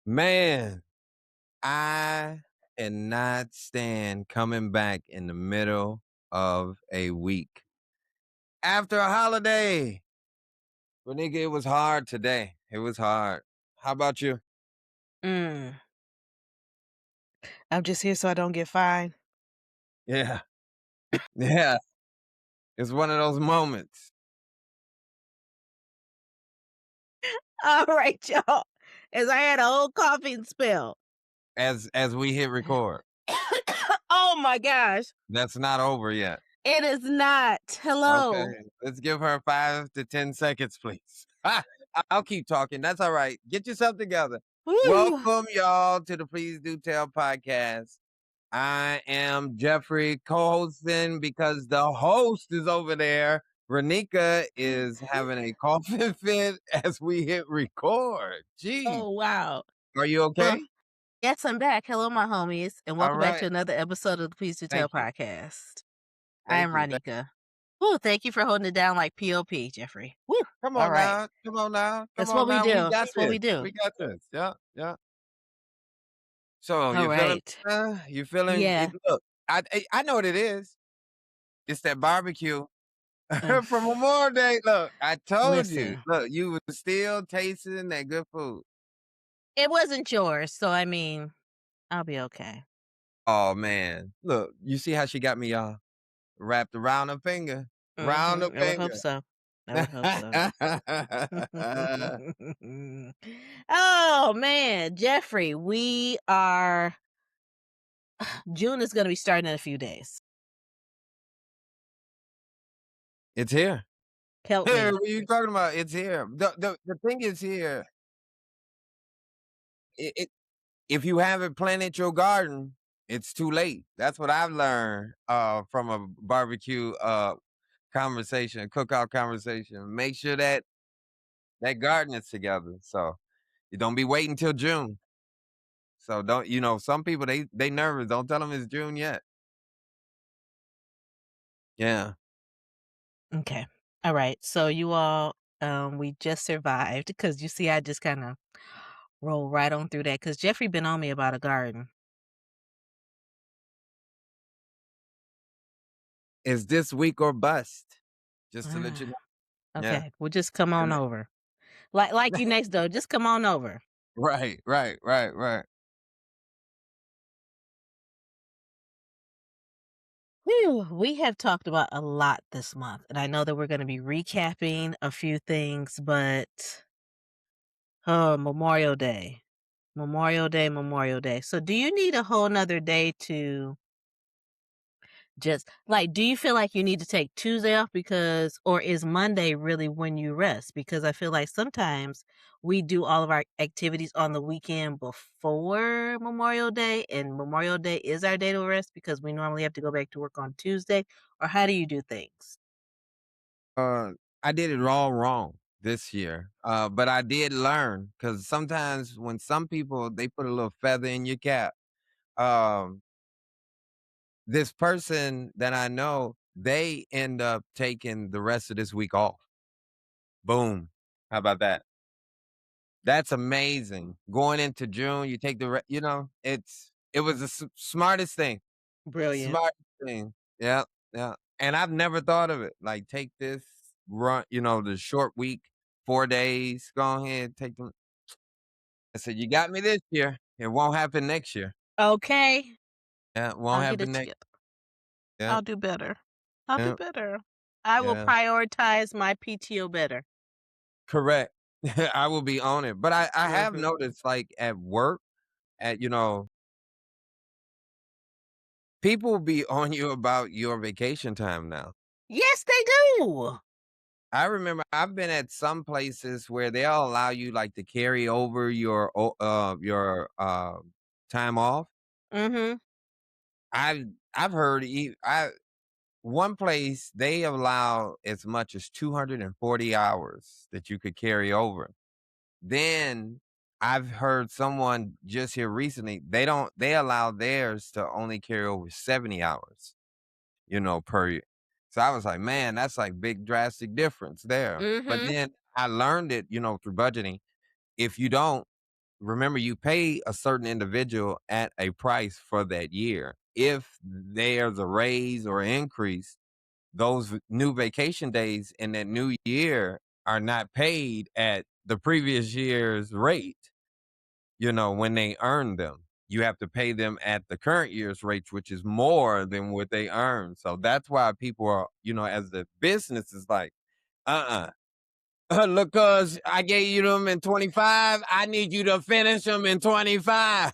Man, I cannot stand coming back in the middle of a week after a holiday. But nigga, it was hard today. It was hard. How about you? Mm, I'm just here so I don't get fined. Yeah. Yeah. It's one of those moments All right, y'all. As I had a whole coughing spell. as we hit record. Oh my gosh. That's not over yet. It is not. Okay. Hello. Let's give her 5 to 10 seconds, please. I'll keep talking. That's all right. Get yourself together. Woo. Welcome, y'all, to the Please Do Tell podcast. I am Jeffrey co-hosting because the host is over there. Ronika is having a coughing fit as we hit record. Gee, Oh, wow. are you Well, okay? yes, I'm back. Hello, my homies, and All welcome back right. to another episode of the Please Do Tell Thank you. podcast. I am Thank you. Ronika. Woo, thank you for holding it down like POP, Jeffrey. Woo. Come All on right. now. Come on now. Come That's on what we now. We do. got That's what this. we do. We got this. Yeah. Yeah. So All you feeling right. you feeling it, Yeah. look, I know what it is. It's that barbecue Ugh. from Memorial Day. Look, I told you. Listen, Look, you were still tasting that good food. it wasn't yours, so I mean, I'll be okay. Oh man. Look, you see how she got me y'all wrapped around her finger. Round the I would hope finger. so. I would hope so. Oh, man, Jeffrey, we are June is gonna be starting in a few days. It's here. Help Here, me. what are you talking about? It's here. The thing is here. It if you haven't planted your garden, it's too late. That's what I've learned from a barbecue conversation, cookout conversation. Make sure that garden is together. So you don't be waiting till June. So don't some people they nervous. Don't tell them it's June yet. Yeah. Okay. All right. So you all, we just survived because you see, I just kind of roll right on through that because Jeffrey been on me about a garden. Is this week or bust? Just to let you know. Ah, Yeah. okay, well, just come on And over. Like you next door. Just come on over. right. Whew, we have talked about a lot this month, and I know that we're going to be recapping a few things, but oh, Memorial Day, Memorial Day, Memorial Day. So, do you need a whole nother day to just like, do you feel like you need to take Tuesday off because, or is Monday really when you rest? Because I feel like sometimes we do all of our activities on the weekend before Memorial Day, and Memorial Day is our day to rest because we normally have to go back to work on Tuesday. Or how do you do things? Uh, I did it all wrong this year, but I did learn because sometimes when some people they put a little feather in your cap. Um, this person that I know, they end up taking the rest of this week off. Boom! How about that? That's amazing. Going into June, you take it was the smartest thing. Brilliant. Smart thing. Yeah, yeah, and I've never thought of it, like, take this run the short week, 4 days, go ahead, take them. I said, "You got me this year, it won't happen next year." Okay, Yeah, it won't I'll get happen it next. together. Yeah, I'll do better. I'll do yeah, better. I will yeah, prioritize my PTO better. correct. I will be on it, but I have Mhm. noticed, like, at work, people be on you about your vacation time now. Yes, they do. I remember I've been at some places where they'll allow you, like, to carry over your time off. Mhm. I've heard one place, they allow as much as 240 hours that you could carry over. Then I've heard someone just here recently, they allow theirs to only carry over 70 hours, per year. So I was like, "Man, that's like big drastic difference there." But Mhm. then I learned it, through budgeting. If you don't remember you pay a certain individual at a price for that year. If there's a raise or increase, those new vacation days in that new year are not paid at the previous year's rate, when they earn them. You have to pay them at the current year's rate, which is more than what they earn. So that's why people are, as the business is like, uh-uh. Look, cuz I gave you them in 25. I need you to finish them in 25.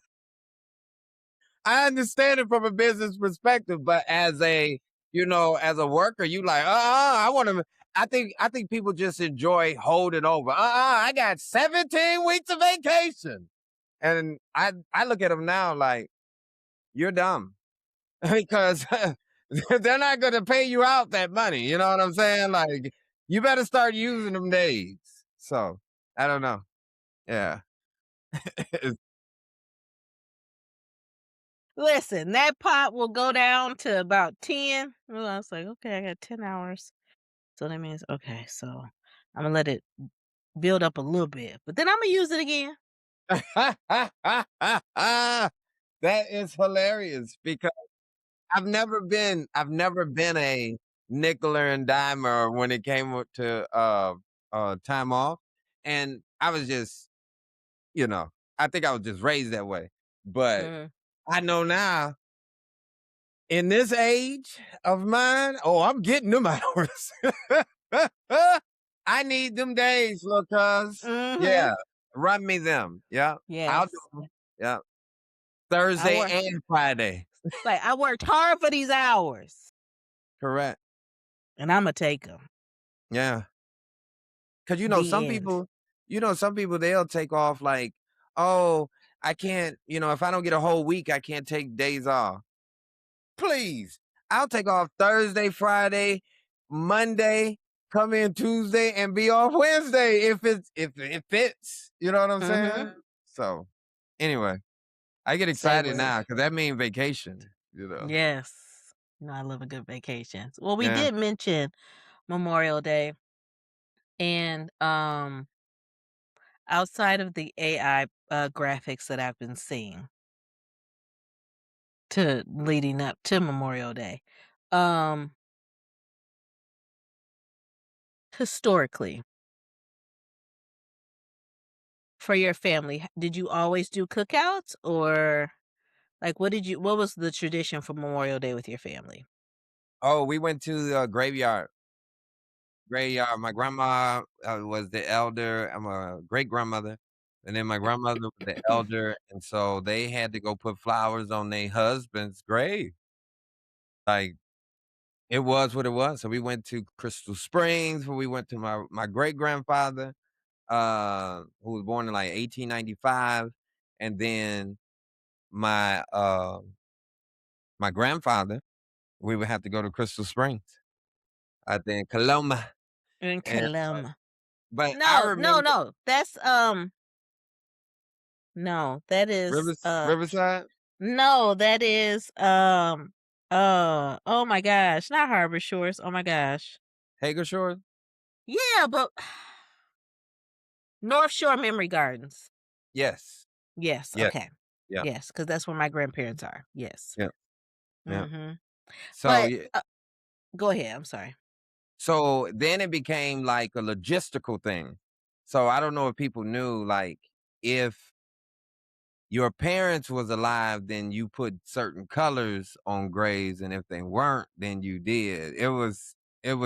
I understand it from a business perspective, but as a worker, you like, I want to. I think people just enjoy holding over. I got 17 weeks of vacation, and I look at them now like you're dumb because they're not going to pay you out that money. You know what I'm saying? Like you better start using them days. So I don't know. Yeah. Listen, that pot will go down to about 10. Well, I was like, "Okay, I got 10 hours." So that means okay, so Imma let it build up a little bit, but then Imma use it again. That is hilarious because I've never been a nickler and dimer when it came to time off. And I was just, you know, I think I was just raised that way. But Mhm. I know now in this age of mine, oh, I'm getting them hours. I need them days, look, cuz. Mhm. Yeah. Run me them. Yeah. I'll do Yes. them. Yeah. I Thursday work and Friday. like, I worked hard for these hours, Correct. and Imma take them. Yeah. 'Cause The end. some people they'll take off like, "Oh, I can't, if I don't get a whole week, I can't take days off." Please. I'll take off Thursday, Friday, Monday, come in Tuesday, and be off Wednesday if it fits. You know what I'm Mhm. saying? So, anyway, I get Say excited what? now because that means vacation. Yes. I love a good vacation. Well, we Yeah. did mention Memorial Day, and, outside of the AI, graphics that I've been seeing to leading up to Memorial Day, um, historically, for your family, did you always do cookouts or, like, what was the tradition for Memorial Day with your family? Oh, we went to the graveyard. Graveyard. My grandma, was the elder. I'm a great-grandmother, and then my grandmother was the elder, and so they had to go put flowers on their husband's grave. Like, it was what it was. So we went to Crystal Springs, where we went to my great-grandfather, who was born in, like, 1895, and then my, my grandfather, we would have to go to Crystal Springs out there in Coloma, In and, Colum. but I No, no, remember no, that's, no, that is, Riverside? no, that is, oh my gosh, not Harbor Shores, oh my gosh. Hager Shores? Yeah, but North Shore Memory Gardens. Yes. Yes, Yes. okay. Yeah. Yes, because that's where my grandparents are. Yes. Yeah. Yeah. Mhm. So, But, yeah. go ahead, I'm sorry. So then it became like a logistical thing. So I don't know if people knew, like, if your parents was alive, then you put certain colors on graves, and if they weren't, then you did. It was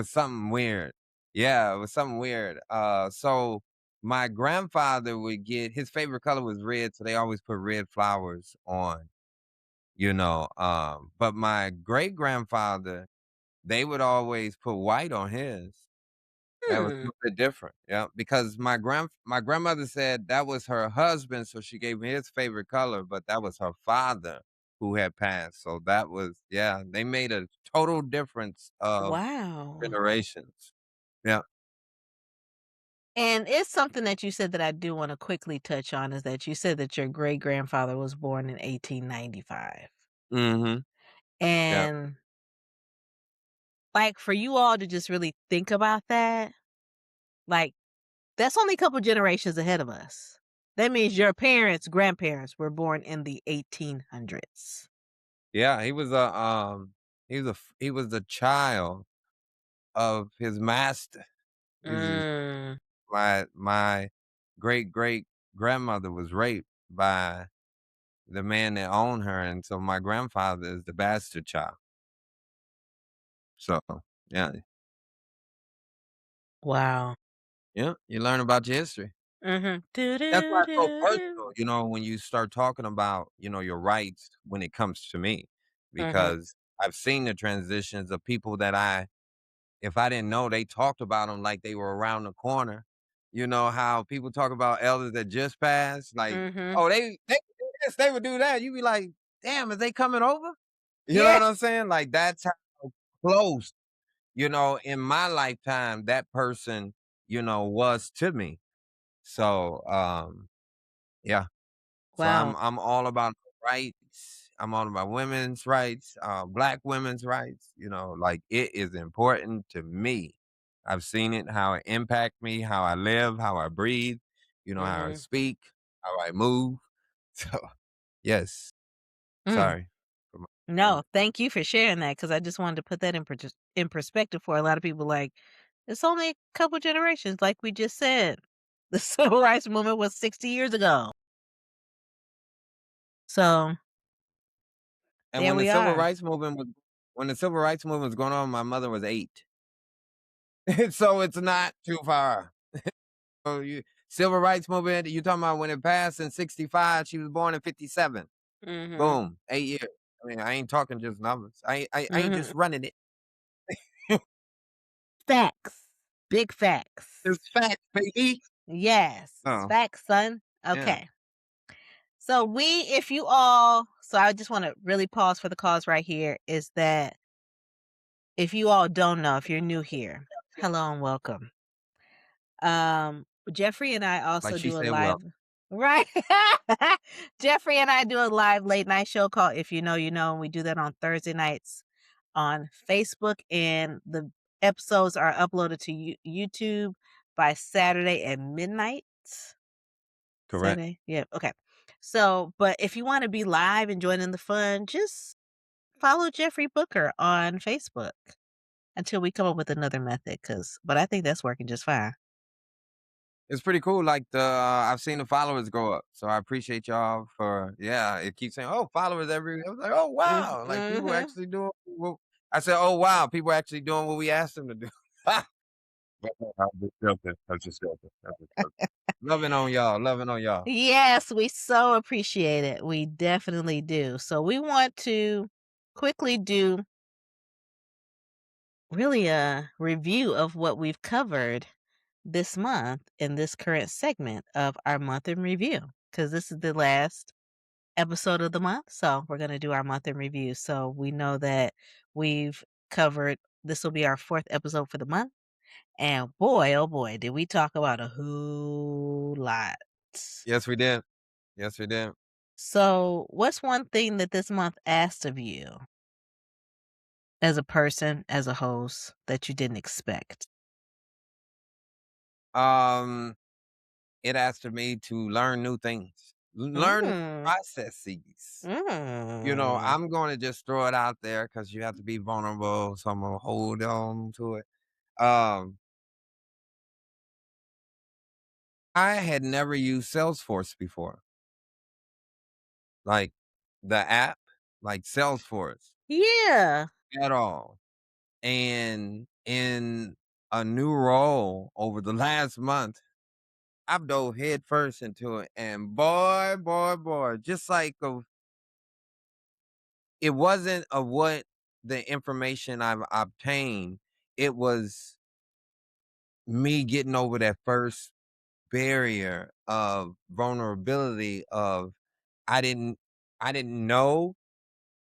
something weird. Yeah, it was something weird. So my grandfather would get his favorite color was red, so they always put red flowers on, but my great grandfather, they would always put white on his. That was a Hmm, little bit different, yeah, because my grandmother said that was her husband, so she gave me his favorite color, but that was her father who had passed, so that was yeah, they made a total difference of wow. generations. Yeah. And it's something that you said that I do wanna quickly touch on is that you said that your great-grandfather was born in 1895. Mhm. Yeah. And, like, for you all to just really think about that, like, that's only a couple generations ahead of us. That means your parents, grandparents were born in the 1800s. Yeah, he was the child of his master. He's Mm, my great grandmother was raped by the man that owned her, and so my grandfather is the bastard child. So, yeah, wow. yeah, you learn about your history. Mhm. Do That's why do it's so do do. personal, when you start talking about, your rights when it comes to me, Mhm. because I've seen the transitions of people that if I didn't know, they talked about them like they were around the corner. You know how people talk about elders that just passed, like, Mhm. "Oh, they would do this, they would do that." You be like, "Damn, is they coming over?" You know Yeah. what I'm saying? Like, that's how close, in my lifetime, that person, was to me. So, yeah. So Wow. I'm all about rights. I'm all about women's rights, black women's rights. Like, it is important to me. I've seen it, how it impact me, how I live, how I breathe, how I Mhm. speak, how I move. So yes, Mm. sorry for my No, rant. thank you for sharing that because I just wanted to put that in perspective for a lot of people. Like, it's only a couple generations, like we just said. The civil rights movement was 60 years ago. So And there we are. when the civil rights movement was going on, my mother was 8. So it's not too far. So civil rights movement, you talking about when it passed in 65, she was born in 57. Mhm. Boom, 8 years. I mean, I ain't talking just numbers. I ain't Mhm. just running it. Facts. Big facts. It's fact, baby. Yes. It's Oh, facts, son. yeah. Okay. So if you all, so I just want to really pause for the cause right here is that if you all don't know, if you're new here, hello and welcome. Jeffrey and I Like also she do a said, well, live right. Jeffrey and I do a live late night show called If You Know, You Know, and we do that on Thursday nights on Facebook, and the episodes are uploaded to YouTube by Saturday at midnight. correct. Saturday? Yeah, okay. So, but if you wanna be live and join in the fun, just follow Jeffrey Booker on Facebook until we come up with another method. But I think that's working just fine. It's pretty cool. Like I've seen the followers go up. So I appreciate y'all for, yeah, it keeps saying, oh, followers every, I was like, oh, wow. Like people Mhm. actually doing I said, oh, wow. People actually doing what we asked them to do. But no, I'm just joking. I'm just joking. I'm just joking. Loving on y'all. Loving on y'all. Yes, we so appreciate it. We definitely do. So we want to quickly do really a review of what we've covered this month in this current segment of our month in review, because this is the last episode of the month. So we're going to do our month in review. So we know that we've covered, this will be our fourth episode for the month. And boy, oh boy, did we talk about a whole lot. Yes, we did. Yes, we did. So, what's one thing that this month asked of you as a person, as a host, that you didn't expect? Um, it asked me to learn new things, learn Mm. processes. Mm. I'm going to just throw it out there because you have to be vulnerable. So I'm going to hold on to it. Um, I had never used Salesforce before, like the app, like Salesforce Yeah. at all. And in a new role over the last month, I've dove headfirst into it. And boy, boy, boy, just like it wasn't of what the information I've obtained. It was me getting over that first barrier of vulnerability of I didn't I didn't know,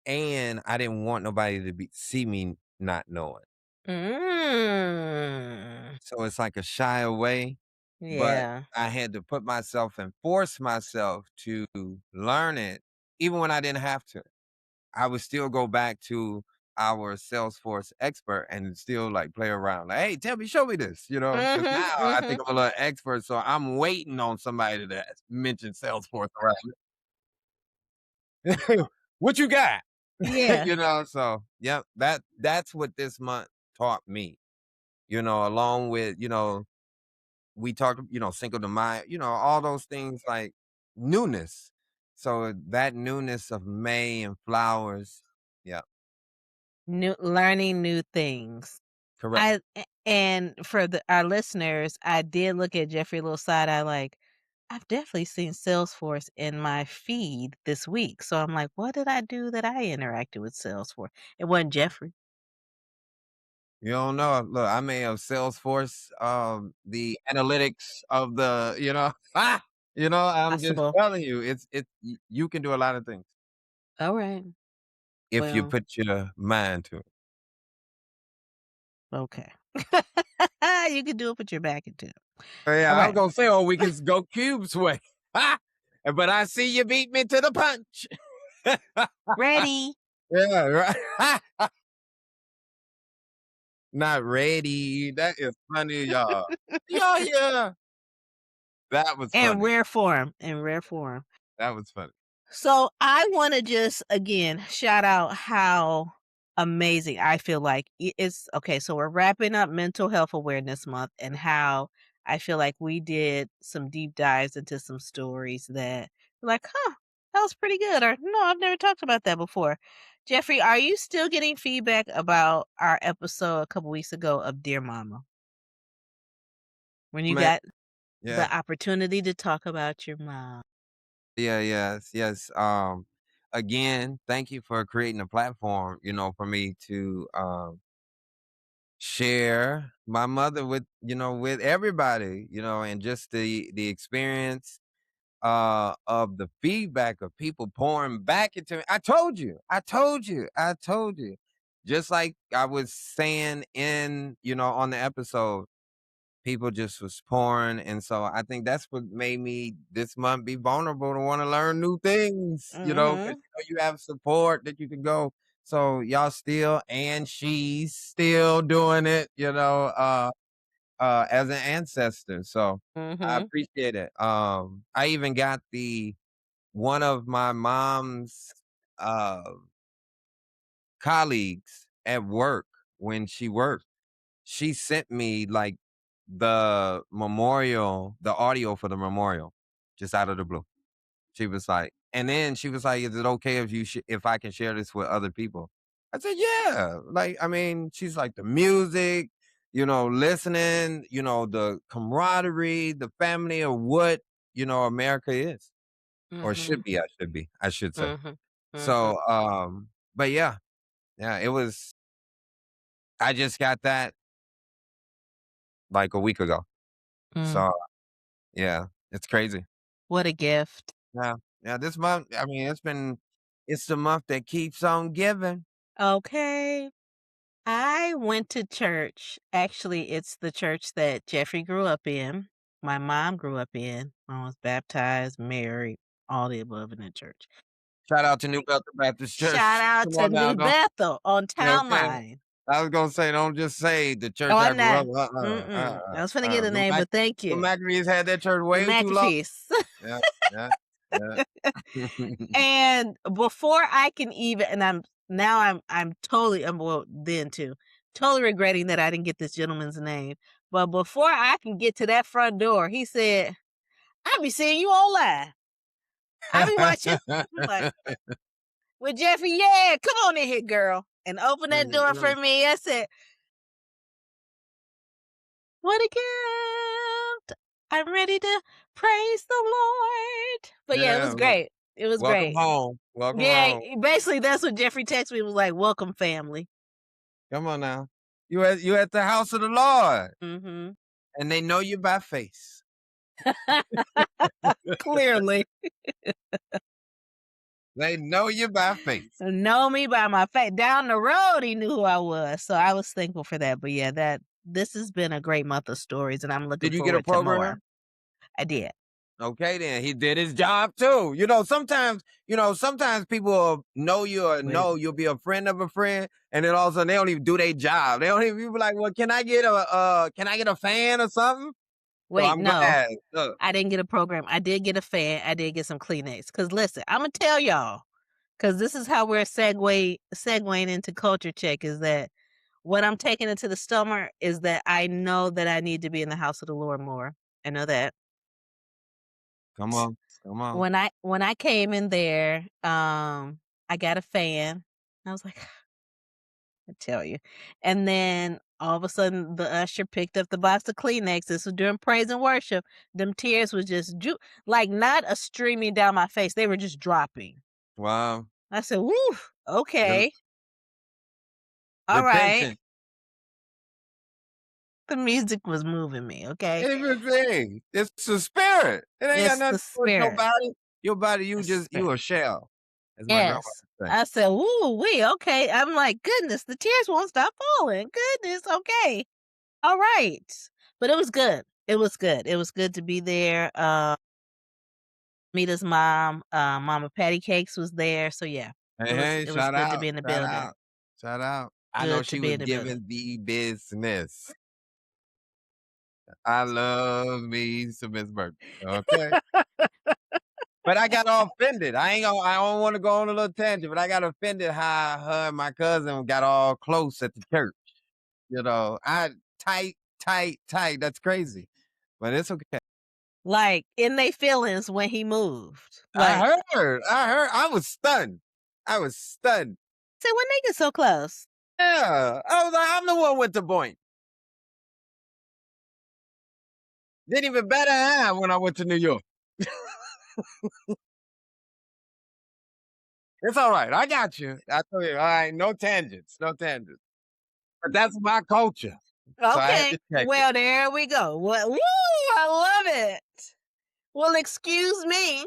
and I didn't want nobody to see me not knowing. Mm. So it's like a shy away, but Yeah. I had to put myself and force myself to learn it even when I didn't have to. I would still go back to our Salesforce expert and still like play around. Like, hey, tell me, show me this, because Mhm, now I think mhm. I'm a little expert. So I'm waiting on somebody to mention Salesforce around. What you got? Yeah. So yep, that's what this month taught me, along with, we talked, Cinco de Mayo, all those things like newness. So that newness of May and flowers. Yeah, Learning new things. correct. And for our listeners, I did look at Jeffrey a little side eye like, I've definitely seen Salesforce in my feed this week. So I'm like, what did I do that I interacted with Salesforce? It wasn't Jeffrey. You don't know. Look, I may have Salesforce, the analytics of the, I'm just Possible. telling you, you can do a lot of things All right. if you Well, put your mind to it. okay. You can do it, put your back into it. Yeah, All I was right. gonna say, oh, we can go Cube's way. But I see you beat me to the punch. Ready. Yeah, right. Not ready. That is funny, y'all. Y'all yeah. That was In funny. rare form. In rare form. That was funny. So I want to just again shout out how amazing I feel like it's okay. So we're wrapping up Mental Health Awareness Month and how I feel like we did some deep dives into some stories that like, huh, that was pretty good. Or no, I've never talked about that before. Jeffrey, are you still getting feedback about our episode a couple weeks ago of Dear Mama? When you Man, got yeah. the opportunity to talk about your mom. Yeah, yes, yes. Again, thank you for creating a platform, for me to share my mother with, with everybody, and just the experience of the feedback of people pouring back into me. I told you, I told you, I told you. Just like I was saying on the episode, people just was pouring, and so I think that's what made me this month be vulnerable to wanna learn new things, 'cause, Mhm. you have support that you can go. So y'all still and she's still doing it, as an ancestor, so I Mhm. appreciate it. I even got the one of my mom's, uh, colleagues at work when she worked, she sent me, like, the audio for the memorial, just out of the blue. She was like and then she was like, "Is it okay if I can share this with other people?" I said, "Yeah." Like, I mean, she's like, "The music, listening, the camaraderie, the family of what, America is, or should Mhm. be, I should say." Mhm. Mhm. So, but yeah, yeah, I just got that, like, a week ago. Mm. So, yeah, it's crazy. What a gift. Yeah. Yeah, this month, I mean, it's the month that keeps on giving. Okay. I went to church. Actually, it's the church that Jeffrey grew up in. My mom grew up in. I was baptized, married, all the above in that church. Shout out to New Bethel Baptist Shout Church. out Come to on now, New Bethel on Town okay. Line. I was gonna say, don't just say the Oh, church I I'm grew not. up I was finna get a name, but thank The you. McAfee's had that church The way too long. McAfee's. Yeah, yeah, yeah. And before I can even and I'm totally well, then too, totally regretting that I didn't get this gentleman's name. But before I can get to that front door, he said, "I be seeing you online. I be watching." I'm like, "Well, Jeffrey, yeah, come on in here, girl." And open that door for me. I said, "What a gift. I'm ready to praise the Lord." But yeah, it Yeah, was great. It was welcome great. home. Welcome Yeah, home. basically that's what Jeffrey texted me, was like, "Welcome family." Come on now. You at the house of the Lord, Mhm. and they know you by face. Clearly. They know you by face. Know me by my face. Down the road, he knew who I was, so I was thankful for that, but yeah, this has been a great month of stories, and I'm looking Did you get a forward to more. program? I did. Okay, then he did his job too. Sometimes people will know you or Wait, know you'll be a friend of a friend, and then all of a sudden they don't even do their job. They don't even be like, "Well, can I get a fan or something?" So wait, I'm no. glad. Look, I didn't get a program. I did get a fan. I did get some Kleenex. Cause listen, Imma tell y'all, cause this is how we're segueing into culture check is that what I'm taking into the summer is that I know that I need to be in the house of the Lord more. I know that. come on, come on. When I came in there, I got a fan. I was like, I tell you. And then all of a sudden the usher picked up the box of Kleenex. This was during praise and worship. Them tears was just like not a streaming down my face. They were just dropping. Wow, I said, "Woo, the okay, all right." repentance. The music was moving me. Okay, Everything. It's the spirit. It ain't got it's nothing the to do with your spirit. body. Your body, The you spirit. a shell, as my grandma Yes. would say. I said, "Woo, we okay." I'm like, "Goodness, the tears won't stop falling. Goodness, okay, all right." But it was good. It was good. It was good to be there. Mita's mom, Mama Patty Cakes was there, so yeah, Hey, it hey, was shout good to out, be in the shout building. out, shout out. I know Good to she be was in the building. giving the business. I love me some Miss Burger. Okay. But I got all offended. I don't want to go on a little tangent, but I got offended how her and my cousin got all close at the church. I tight, tight, tight. That's crazy. But it's okay. Like, in they feelings when he moved. I Like, I was stunned. I was stunned. "Say, when they get so close?" Yeah. I was like, I'm the one with the point. Didn't even better have when I went to New York. It's all right. I got you. I told you. All right. No tangents. No tangents. But that's my culture. So I had Okay, to check it. well, there we go. Woo, I love it. Well, excuse me,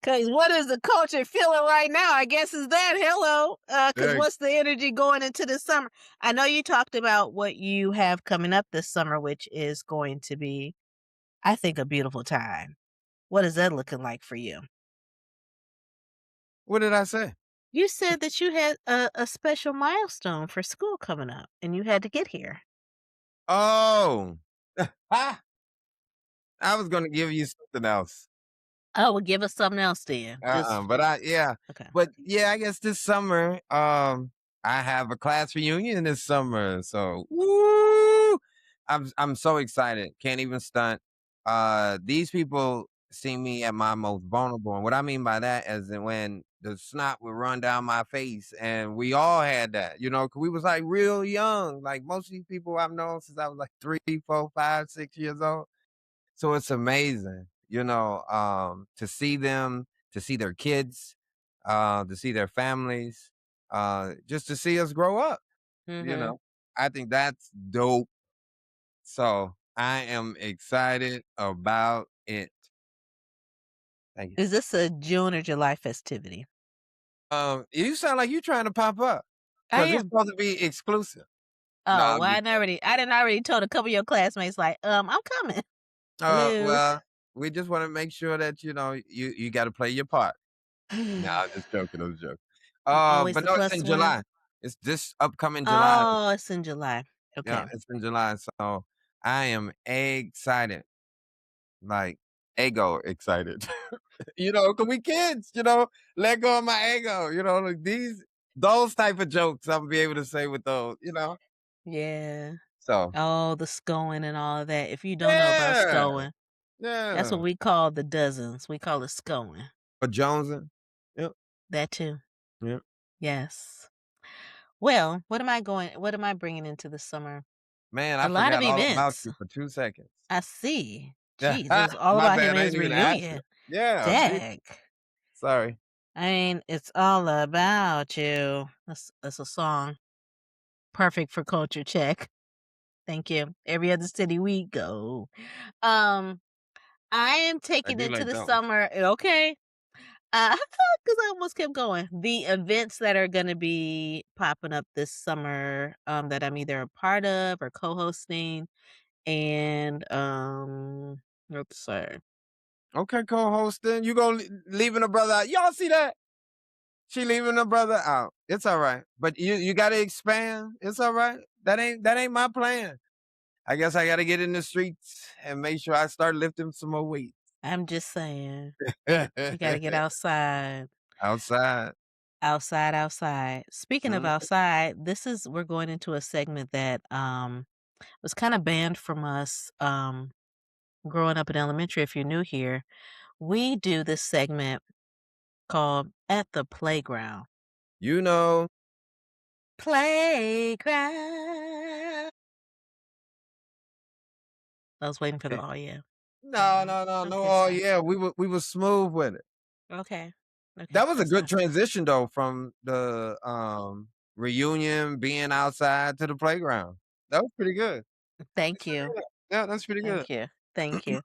cause what is the culture feeling right now? I guess is that hello, cause Hey, what's the energy going into the summer? I know you talked about what you have coming up this summer, which is going to be, I think, a beautiful time. What is that looking like for you? what did I say? You said that you had a special milestone for school coming up, and you had to get here. Oh, ah, I was going to give you something else. Oh, well, give us something else then. Just Yeah, okay. but yeah, I guess this summer, I have a class reunion this summer, so woo! I'm so excited. Can't even stunt. These people see me at my most vulnerable, and what I mean by that is that when the snot would run down my face, and we all had that, 'cause we was like real young. Like most of these people I've known since I was like 3, 4, 5, 6 years old. So it's amazing, to see them, to see their kids, to see their families, just to see us grow up, you Mhm. know. I think that's dope. So I am excited about it. Thank you. Is this a June or July festivity? You sound like you trying to pop up I because it's am. supposed to be exclusive. No, Oh, I'm well, just I didn't already told a couple of your classmates, like, I'm coming. Hello. well, we just want to make sure that you got to play your part. No, I'm just joking. I'm joking. I'm always But the no, it's plus in one. July. It's this upcoming July. Oh, it's in July. Yeah, Okay. it's in July. So I am excited, like ego excited. Cause we kids, let go of my ego, like those type of jokes I'm gonna be able to say with those. Yeah. So Oh, the skowing and all of that. If you don't know about yeah, skowing, that's what yeah. we call the dozens. We call it skowing. For Jonesing. Yep, That too. yep. Yes. Well, what am I bringing into the summer? Man, A I lot of forgot all about events. you for 2 seconds. I see. Yeah, Jeez, it was all my about him bad. and I his didn't even ask you. reunion. Yeah, me. Dag. Sorry. I mean, it's all about you. That's a song. Perfect for culture check. Thank you. Every other city we go. Um, I am I taking do into like the those. summer. Okay. Because I almost kept going. The events that are going to be popping up this summer, that I'm either a part of or co-hosting, and That's sad. Okay, co-hosting. You go leaving a brother out. Y'all see that? She leaving her brother out. It's all right. But you gotta expand. It's all right. That ain't my plan. I guess I gotta get in the streets and make sure I start lifting some more weight. I'm just saying, you gotta get outside. Outside. Outside, outside. Speaking of Mm. outside, we're going into a segment that, was kinda banned from us, growing up in elementary. If you're new here, we do this segment called At the Playground. You know. Playground. I was waiting for the eh, "oh, yeah." No, Mhm. no, no, no. Okay, Oh sorry. yeah, we were smooth with it. Okay. Okay, That was a that's good fine. transition though from the reunion being outside to the playground. That was pretty good. Thank you. Yeah, that's pretty good. Thank you. Thank you.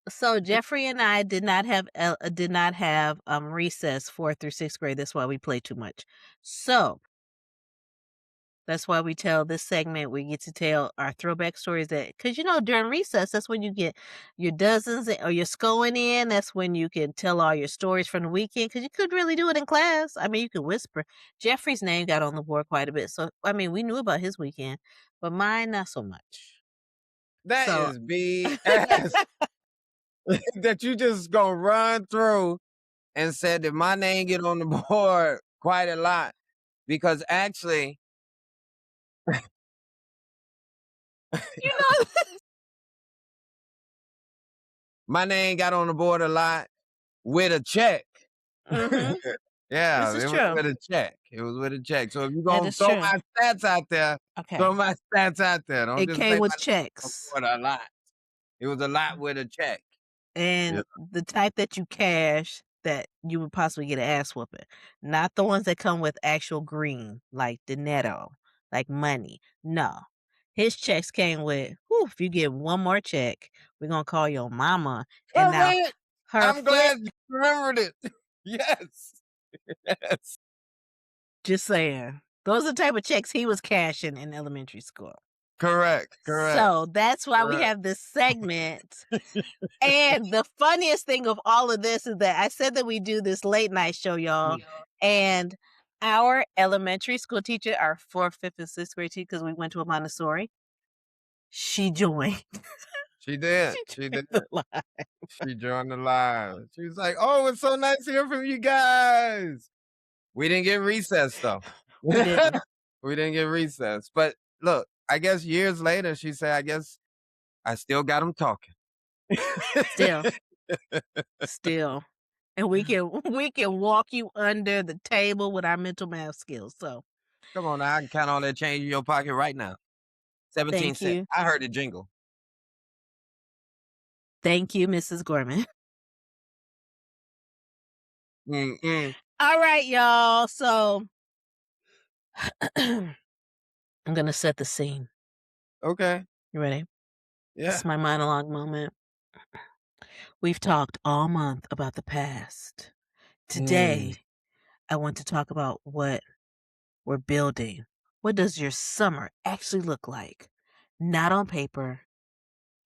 So Jeffrey and I did not have, recess 4th through 6th grade. That's why we play too much. So, that's why we tell this segment, we get to tell our throwback stories because during recess, that's when you get your dozens or your scoing in. That's when you can tell all your stories from the weekend because you couldn't really do it in class. I mean, you could whisper. Jeffrey's name got on the board quite a bit. So, I mean, we knew about his weekend, but mine, not so much. That So, is BS that you just gonna run through and said that my name get on the board quite a lot because actually you know, my name got on the board a lot with a check. hmm this Yeah, is it was true. with a check. It was with a check. So if you're That gonna is throw true. my stats out there, throw Okay. my stats out there. Don't It just say came my with name on the checks. board a lot. It was a lot with a check. Yeah. And the type that you cash that you would possibly get an ass whooping, not the ones that come with actual green, like the netto, like money. No. His checks came with, whew, if you get one more check, we're gonna call your mama. And now Correct. her I'm foot, glad you remembered it. Yes. Yes. just saying. Those are the type of checks he was cashing in elementary school. Correct. Correct. So that's why we Correct. have this segment. And the funniest thing of all of this is that I said that we do this late night show, y'all, and our elementary school teacher, our 4th, 5th, and 6th grade teacher, because we went to a Montessori, she joined. She did. She She joined did. the live. She joined the live. She was like, "Oh, it's so nice to hear from you guys." We didn't get recess though. We didn't. We didn't get recess. But look, I guess years later, she said, "I guess I still got them talking." Still, still. And we can walk you under the table with our mental math skills. So Come on now, I can count all that change in your pocket right now. 17 thank cents. you. I heard the jingle. Thank you, Mrs. Gorman. Mm-mm. All right, y'all. So I'm gonna set the scene. Okay. You ready? This Yeah. is my monologue moment. We've talked all month about the past. Mm. Today, I want to talk about what we're building. What does your summer actually look like? Not on paper,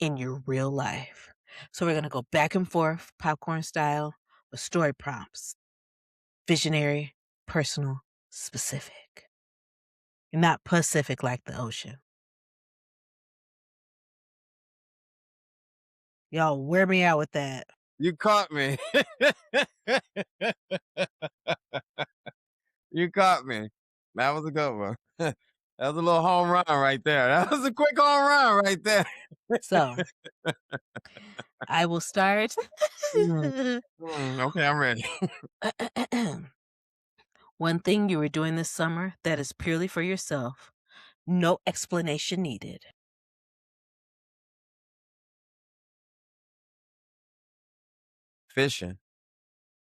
in your real life. So we're going to go back and forth, popcorn style, with story prompts. Visionary, personal, specific. Not Pacific like the ocean. Y'all wear me out with that. You caught me. You caught me. That was a good one. That was a little home run right there. That was a quick home run right there. So I will start. Mm, okay, I'm ready. One thing you were doing this summer that is purely for yourself. No explanation needed. Fishing.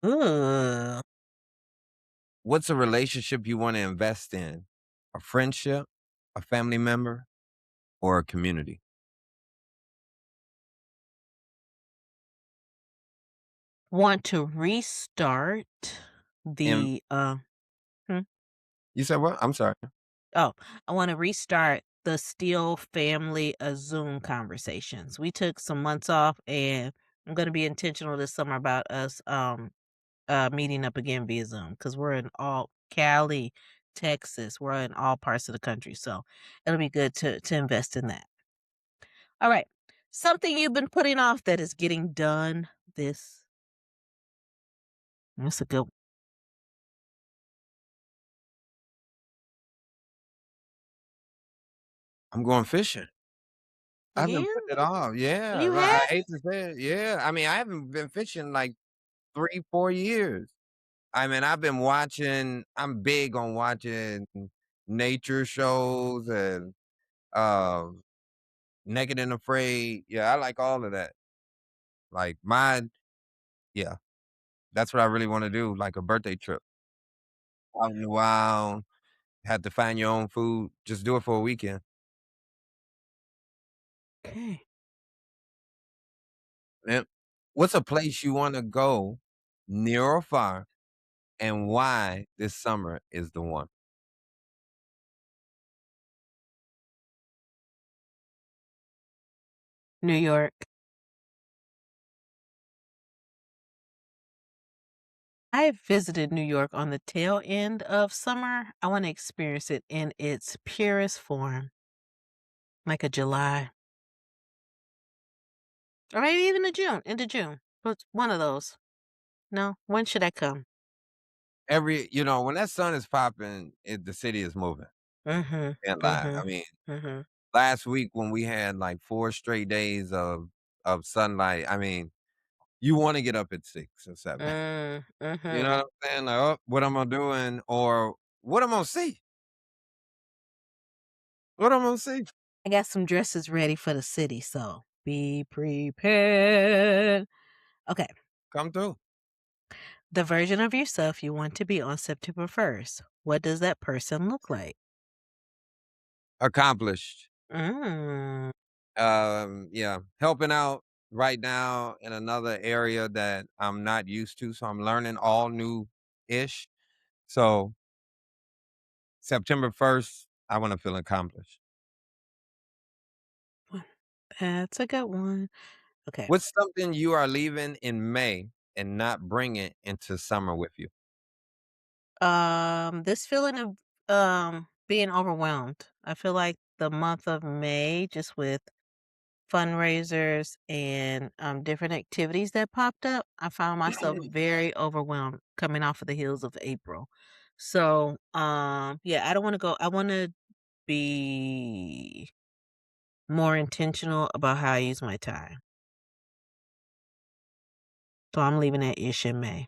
Ugh. What's a relationship you want to invest in? A friendship, a family member, or a community? Want to restart And the hmm? you said what? I'm sorry. Oh, I want to restart the Steele family Zoom conversations. We took some months off, and I'm gonna be intentional this summer about us, meeting up again via Zoom because we're in all Cali, Texas. We're in all parts of the country, so it'll be good to invest in that. All right. Something you've been putting off that is getting done this that's a good I'm going fishing. I've been Yeah, putting it off. Yeah, you I have? hate to say it. Yeah, I mean, I haven't been fishing like 3, 4 years. I mean, I'm big on watching nature shows and, um, Naked and Afraid. Yeah, I like all of that. Like, yeah, that's what I really wanna do, like a birthday trip. Out in the wild, have to find your own food, just do it for a weekend. Okay. And what's a place you wanna go, near or far, and why this summer is the one? New York. I have visited New York on the tail end of summer. I wanna experience it in its purest form, like a July, or maybe even a June into June, but one of those. No? When should I come? When that sun is popping, the city is moving. Mhm, Can't lie. I mhm, mean, mhm. last week when we had like 4 straight days of sunlight, I mean, you wanna get up at 6 or 7. You know Mhm. what I'm saying? Like, "Oh, what am I doing?" Or, "What am I gonna see? What am I gonna see?" I got some dresses ready for the city, so be prepared. Okay. Come through. The version of yourself you want to be on September 1st. What does that person look like? Accomplished. Mm. Yeah, helping out right now in another area that I'm not used to, so I'm learning all new-ish. So, September 1st, I wanna feel accomplished. That's a good one. Okay. What's something you are leaving in May and not bringing into summer with you? This feeling of being overwhelmed. I feel like the month of May, just with fundraisers and different activities that popped up, I found myself very overwhelmed coming off of the heels of April. So, yeah, I don't want to go. I want to be more intentional about how I use my time. So I'm leaving that ish in May.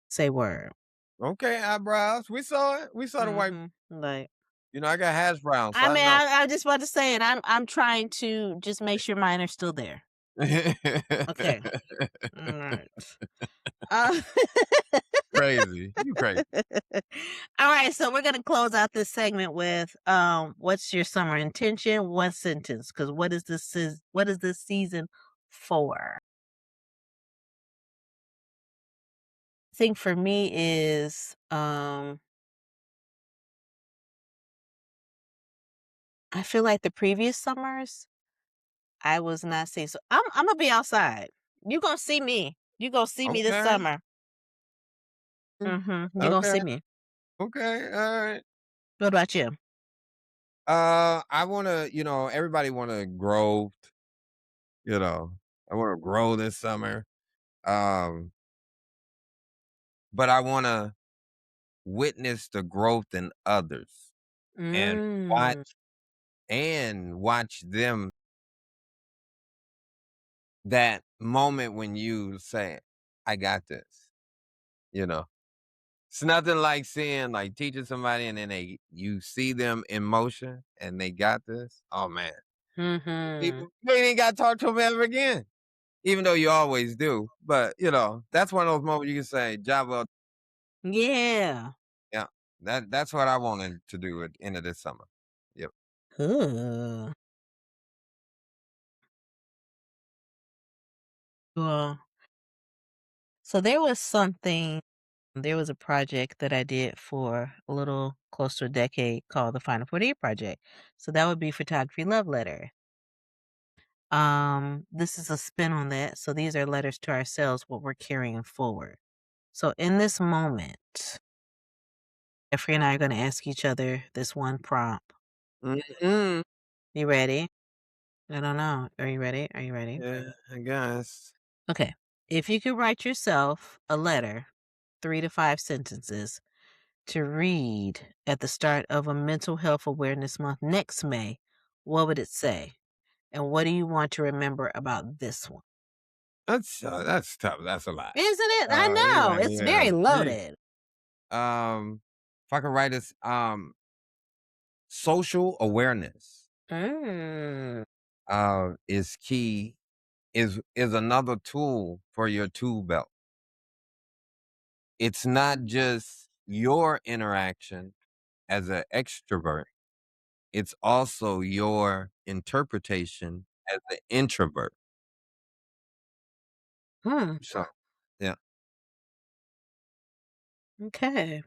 Say word. Okay, eyebrows. We saw it. We saw the white. Like, I got hash browns, so I I mean, know. I just want to say it. I'm trying to just make sure mine are still there. Okay. All right. Uh, Crazy. You crazy. all right. So we're gonna close out this segment with what's your summer intention? One sentence. Because what is this season for? I think for me is I feel like the previous summers I was not seeing. So I'm gonna be outside. You gonna see me. You gonna see me this Okay. summer. You gonna Okay. see me. Okay. All right. What about you? I wanna, everybody wanna grow, you know. I wanna grow this summer. Um, but I wanna witness the growth in others and Mm. watch watch them that moment when you say, "I got this," you know? It's nothing like teaching somebody and then you see them in motion and they got this. Oh, man. Mhm. You ain't gotta talk to them ever again, even though you always do. But, that's one of those moments you can say, "Job well." Yeah. Yeah. That's what I wanted to do at the end of this summer. Yep. Ooh. Well, so there was something. There was a project that I did for a little close to a decade called the Final 48 Project. So that would be photography love letter. This is a spin on that. So these are letters to ourselves, what we're carrying forward. So in this moment, Jeffrey and I are going to ask each other this one prompt. Mhm. You ready? I don't know. Are you ready? Are you ready? Yeah, I guess. Okay. If you could write yourself a letter, 3 to 5 sentences, to read at the start of a mental health awareness month next May, what would it say? And what do you want to remember about this one? That's tough. That's a lot. Isn't it? I know. Yeah, It's yeah. very Gee. loaded. If I could write this, social awareness, Mm. is key, is another tool for your tool belt. It's not just your interaction as an extrovert, it's also your interpretation as an introvert. Hmm. So, yeah, Okay.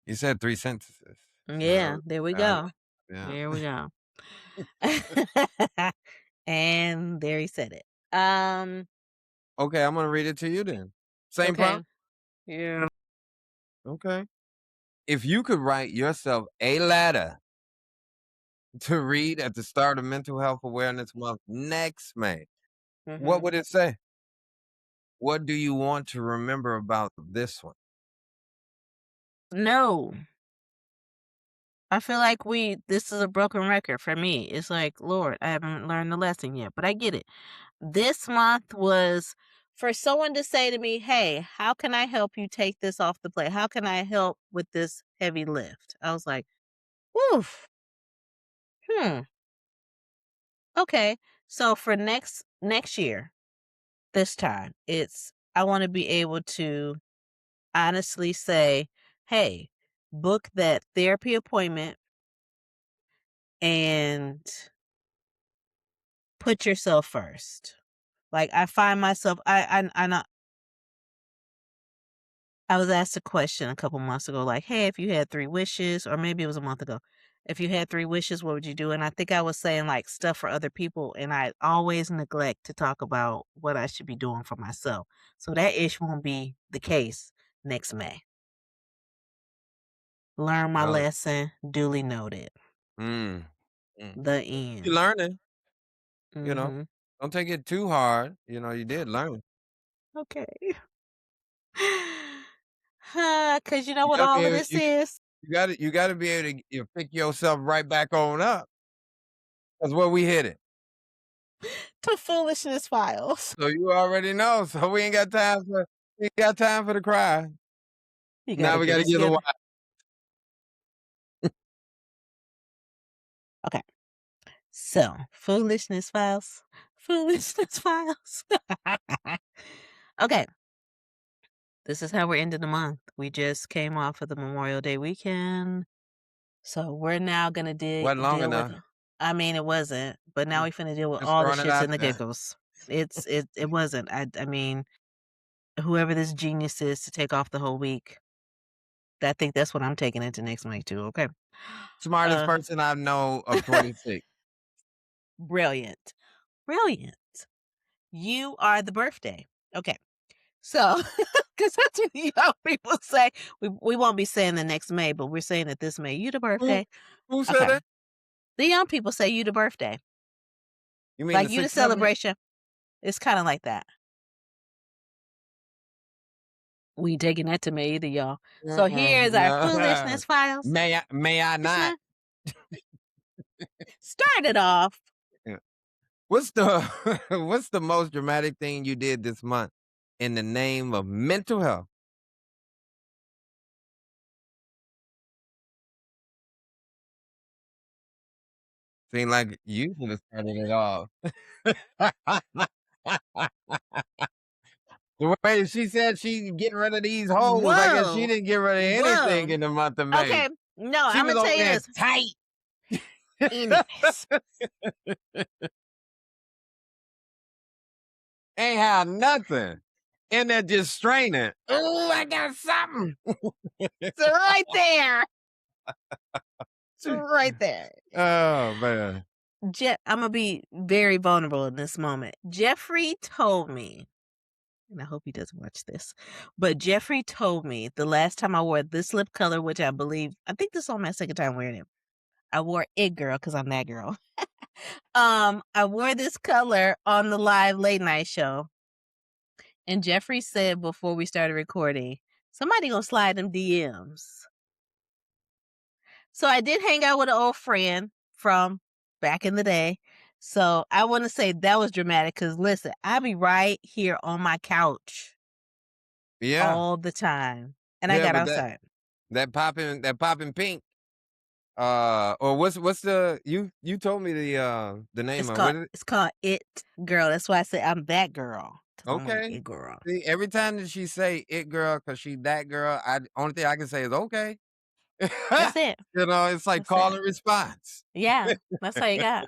you said 3 sentences. Yeah, So, there we uh, go. yeah. There we go. And there he said it. Okay, I'm gonna read it to you then. Same Okay. prompt? Yeah. Okay. If you could write yourself a letter to read at the start of Mental Health Awareness Month next May, what Mhm. would it say? What do you want to remember about this one? No. I feel like this is a broken record for me. It's like, Lord, I haven't learned the lesson yet, but I get it. This month was for someone to say to me, "Hey, how can I help you take this off the plate? How can I help with this heavy lift?" I was like, "Oof. Hmm. Okay." So for next year, this time, it's I want to be able to honestly say, "Hey, book that therapy appointment and put yourself first." Like I find myself I was asked a question a couple months ago, like, "Hey, if you had 3 wishes," or maybe it was a month ago. "If you had 3 wishes, what would you do?" And I think I was saying like stuff for other people, and I always neglect to talk about what I should be doing for myself. So that ish won't be the case next May. Learn my Oh, lesson, duly noted. mm, mm. The You're end. learning, you know. Mhm. Don't take it too hard. You did learn. Okay. 'Cause you know You what gotta be all of able this is? you gotta be able to pick yourself right back on up. That's where we hit it. To foolishness files. So you already know. So we ain't got time for the cry. You Now gotta we get gotta it get the together. why. Okay. So, foolishness files. Foolishness files. Okay. This is how we're ending the month. We just came off of the Memorial Day weekend. So we're now gonna Wasn't long deal with enough. I mean it wasn't, but now Mm, we finna deal with just all the throwing it shits out and the there. giggles. It wasn't. I mean, whoever this genius is to take off the whole week, I think that's what I'm taking into next week too, okay? Smartest Uh person I know of 26. Brilliant. Brilliant. You are the birthday. Okay. So, because that's what the young people say. We won't be saying the next May, but we're saying it this May. You the Who birthday. who said Okay. that? The young people say you the birthday. You mean the Like you the 6, 7? celebration. It's kind of like that. We ain't taking that to May either, y'all. So Mm-mm, here's our no. foolishness files. May I This not? month started off. Yeah. What's the what's the most dramatic thing you did this month in the name of mental health? Seem like you should have started it off. The way she said she getting rid of these hoes, I guess she Whoa. didn't get rid of anything Whoa. in the month of May. Okay. No, She I'm was gonna tell over you there this. tight. Anyways. Ain't have nothing. and they're just straining. Oh, I got something. It's right there. It's right there. Oh man. Imma be very vulnerable in this moment. Jeffrey told me, and I hope he doesn't watch this, but Jeffrey told me the last time I wore this lip color, which I think this is on my second time wearing it. I wore it girl because I'm that girl. I wore this color on the live late night show, and Jeffrey said before we started recording, "Somebody gonna slide them DMs." So I did hang out with an old friend from back in the day. So I wanna say that was dramatic because listen, I be right here on my couch Yeah. all the time, and I Yeah, got but outside. that popping pink. Or what's you told me the name It's of called what is it? it's called It Girl. That's why I say I'm that girl because 'cause I'm like Okay. it girl. See, every time that she say it girl because she that girl, I only thing I can say is okay. That's it. It's like That's it. call and response. Yeah, that's all you got.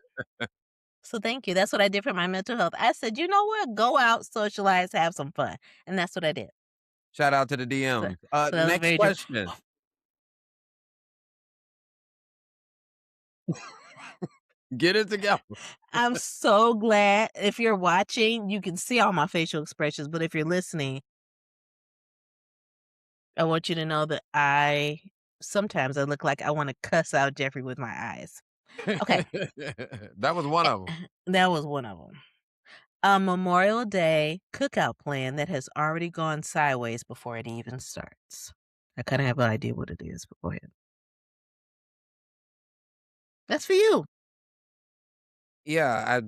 So thank you. That's what I did for my mental health. I said, "You know what? Go out, socialize, have some fun." And that's what I did. Shout out to the So DMs. so that was Next very dra question. Get it together. I'm so glad if you're watching, you can see all my facial expressions, but if you're listening, I want you to know that I sometimes I look like I wanna cuss out Jeffrey with my eyes. Okay, That was one eh, of them. that was one of them. A Memorial Day cookout plan that has already gone sideways before it even starts. I kinda have an idea what it is, but go ahead. That's for you. Yeah,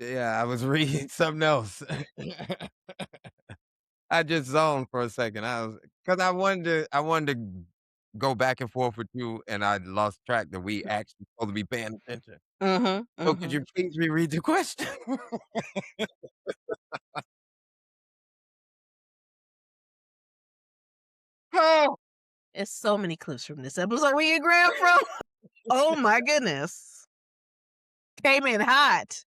I was reading something else. I just zoned for a second. Because I wanted to go back and forth with you, and I lost track that we actually supposed to be paying attention. Mhm, So could mhm. you please reread the question? Oh. It's so many clips from this episode where you grab from. Oh my goodness. Came in hot.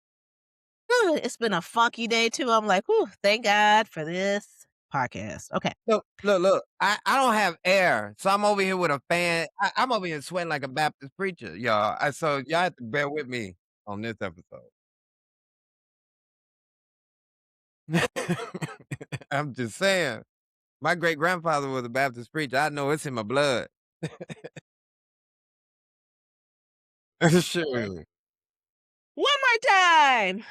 Whew, it's been a funky day too. I'm like, "Whew, thank God for this podcast." Okay. Look. I don't have air, so I'm over here with a fan. I'm over here sweating like a Baptist preacher, y'all. So y'all have to bear with me on this episode. I'm just saying. My great grandfather was a Baptist preacher. I know it's in my blood. Sure. One more time.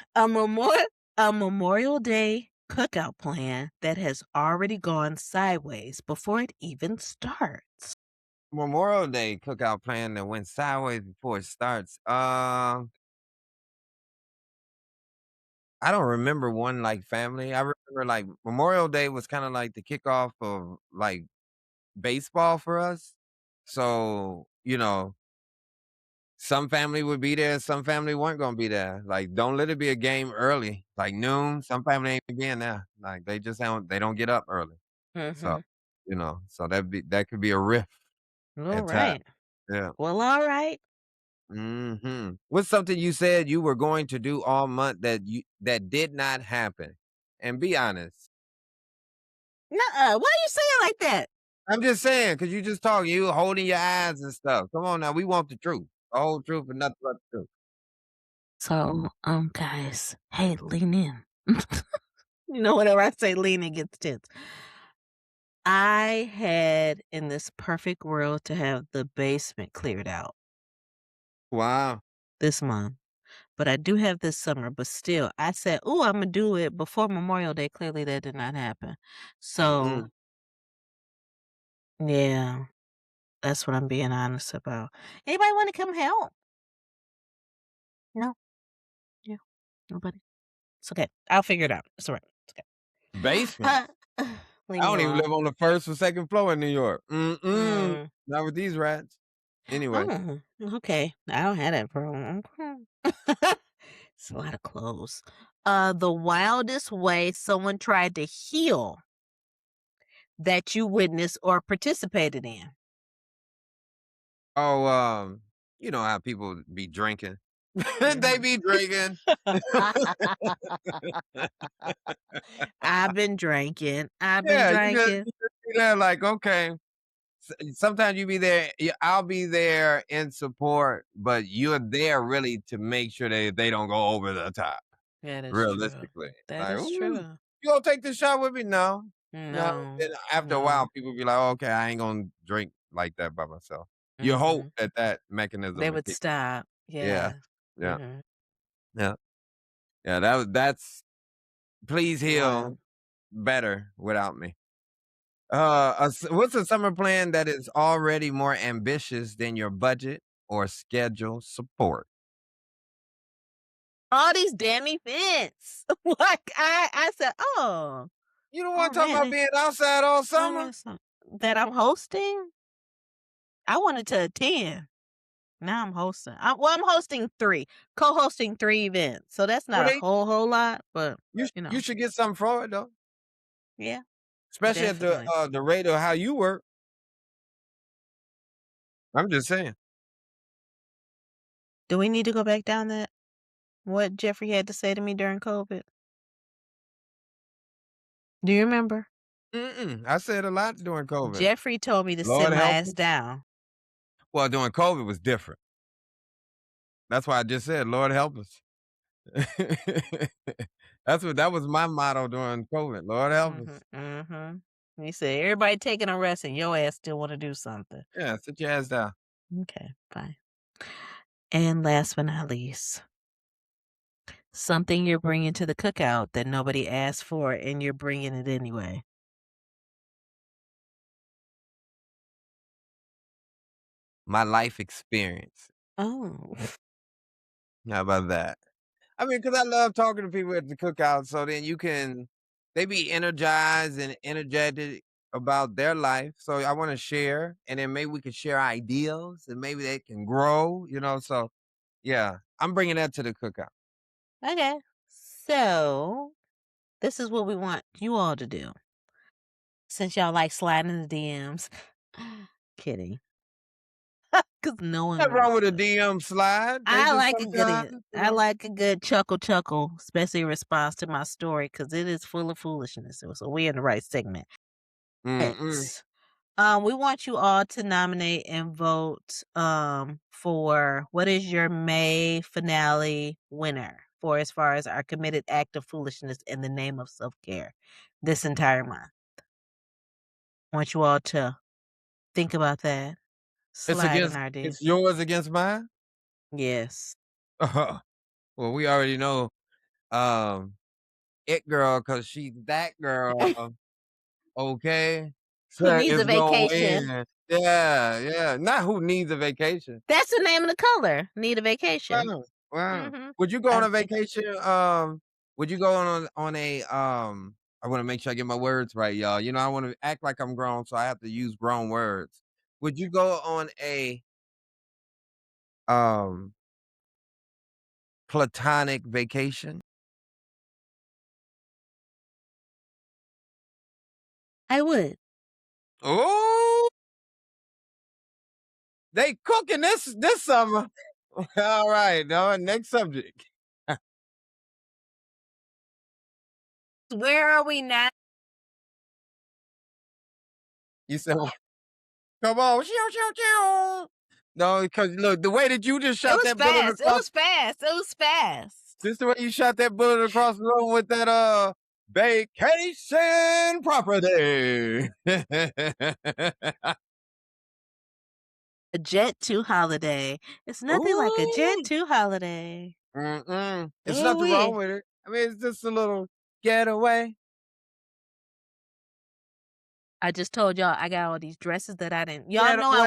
A Memorial Day cookout plan that has already gone sideways before it even starts. Memorial Day cookout plan that went sideways before it starts. I don't remember one like family. I remember like Memorial Day was kind of like the kickoff of like baseball for us. So, some family would be there, some family weren't gonna be there. Like, don't let it be a game early, like noon. Some family ain't being there. Like they don't get up early. So, Mhm. so that could be a rift All at times. right. Yeah. Well, all right. What's something you said you were going to do all month that did not happen? And be honest. Nuh-uh. Why you saying like that? I'm just saying, cause you just talking, you holding your eyes and stuff. Come on now, we want the truth. The whole truth and nothing but the truth. So, guys, hey, lean in. Whenever I say lean in, gets tense. I had in this perfect world to have the basement cleared out Wow. this month. But I do have this summer, but still, I said, "Ooh, Imma do it before Memorial Day." Clearly, that did not happen. So, Mm-mm. yeah, that's what I'm being honest about. Anybody wanna come help? No? Yeah, nobody? It's okay. I'll figure it out. It's alright. It's Basement. okay. Leave I me don't even live alone. on the first or second floor in New York. Mm-mm. Mm. Not with these rats. Anyway, Oh, okay. I don't have that problem. Okay. It's a lot of clothes. The wildest way someone tried to heal that you witnessed or participated in. oh, you know how people be drinking. They Mhm. be drinking. I've been drinking. I've been Yeah, drinking. you just be there like, okay. Sometimes you be there, I'll be there in support, but you're there really to make sure that they don't go over the top, That is true. realistically. That Like, is "Ooh, true. you gonna take this shot with me?" "No, no." No. Then after a while, No. people be like, "Okay, I ain't gonna drink like that by myself." You hope Mhm. that that mechanism They would would kick. stop. Yeah, Yeah. yeah, Mhm. yeah, yeah, that's please Wow. heal better without me. What's a summer plan that is already more ambitious than your budget or schedule support? All these damn events. Like, I said, "Oh, You don't wanna talk about already? being outside all summer? Already some that I'm hosting?" I wanted to attend. Now I'm hosting. I'm hosting 3, co-hosting 3 events, so that's not Well, a they whole lot, but, you you know. should get something for it though, Yeah, especially at definitely. the rate of how you work. I'm just saying. Do we need to go back down that what Jeffrey had to say to me during COVID? Do you remember? Mm-mm, I said a lot during COVID. Jeffrey told me to sit Lord my help ass us. down. Well, during COVID was different. That's why I just said, "Lord help us." That was my motto during COVID, "Lord help Mhm, us." mhm. He said, "Everybody taking a rest and your ass still wanna do something." Yeah, sit your ass down. Okay, fine. And last but not least, something you're bringing to the cookout that nobody asked for and you're bringing it anyway. My life experience. Oh. How about that? I mean, because I love talking to people at the cookout, so then you can they be energized and energetic about their life. So I want to share, and then maybe we can share ideals, and maybe they can grow. So yeah, I'm bringing that to the cookout. Okay. So, this is what we want you all to do. Since y'all like sliding in the DMs. Kidding. Because no one Nothing really wrong with a said. DM slide. They just sometimes, I like a good chuckle, especially in response to my story, because it is full of foolishness. So we're in the right segment. Mm-mm. But, we want you all to nominate and vote, for what is your May finale winner for as far as our committed act of foolishness in the name of self-care this entire month. Want you all to think about that. Slide in our It's DMs. yours against mine. Yes. Well, we already know um it girl because she's that girl. Okay. Who So needs a it's gonna vacation? win. Yeah, yeah. Not who needs a vacation. That's the name of the color. Need a vacation. Wow, wow. Mhm. Would you go on I a think vacation? Would you go on a I wanna make sure I get my words right, y'all. I wanna act like I'm grown, so I have to use grown words. Would you go on a um platonic vacation? I would. Oh, they cooking this summer. All right, now next subject. Where are we now? You said come on. Shoo, shoo, shoo. No, because look, the way that you just It shot was that bullet fast. It across was fast. It was fast. just the way you shot that bullet across the room with that vacation property. A Jet 2 holiday. It's nothing like a Jet Ooh. 2 holiday. Mm-mm. It's nothing wrong Ooh-wee. with it. I mean, it's just a little getaway. I just told y'all I got all these dresses that I didn't y'all know Getaway.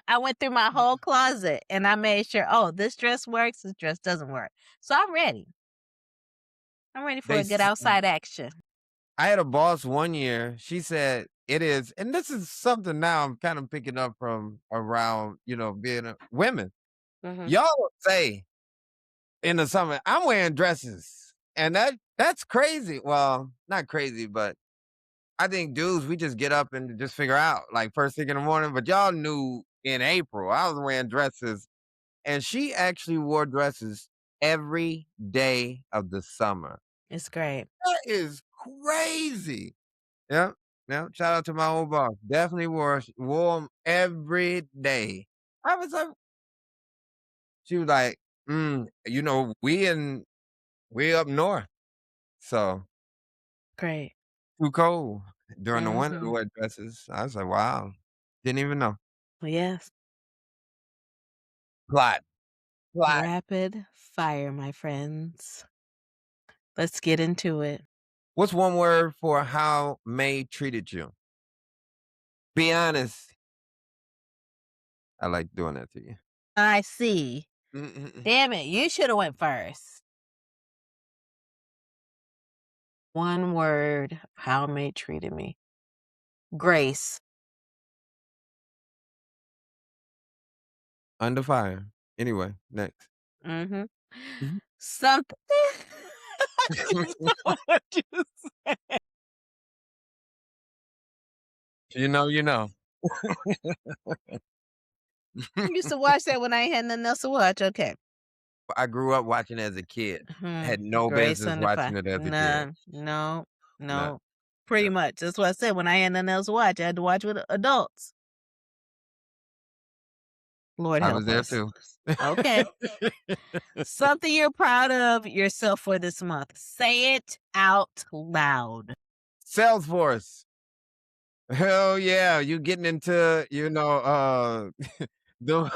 I went through my whole closet and I made sure, "Oh, this dress works, this dress doesn't work." So I'm ready. I'm ready for They a good s- outside action. I had a boss one year. She said it is, and this is something now I'm kind of picking up from around, being women. Mhm. Y'all say in the summer, I'm wearing dresses. And that's crazy. Well, not crazy, but I think dudes, we just get up and just figure out like first thing in the morning. But y'all knew in April, I was wearing dresses and she actually wore dresses every day of the summer. It's great. That is crazy. Yep, yep, shout out to my old boss. Definitely wore 'em every day. I was like she was like, we up north, so Great. too cold during the winter to Mhm. wear dresses." I was like, "Wow, didn't even know." Well, yes. Plot, plot. Rapid fire, my friends. Let's get into it. What's one word for how May treated you? Be honest. I like doing that to you. I see. Mm-mm-mm. Damn it, you shoulda went first. One word, how May treated me. Grace. Under fire. Anyway, next. Mhm. Mhm. Something I just know what you said. You know, you know. Used to watch that when I ain't had nothing else to watch, okay. I grew up watching it as a kid. Had no Grace business under watching fire. it as a kid. No, no, No, no. Pretty no. much. That's what I said. When I had nothing else to watch, I had to watch with adults. Lord I was help there us. too. Okay. Something you're proud of yourself for this month. Say it out loud. Salesforce. Hell yeah. You getting into, the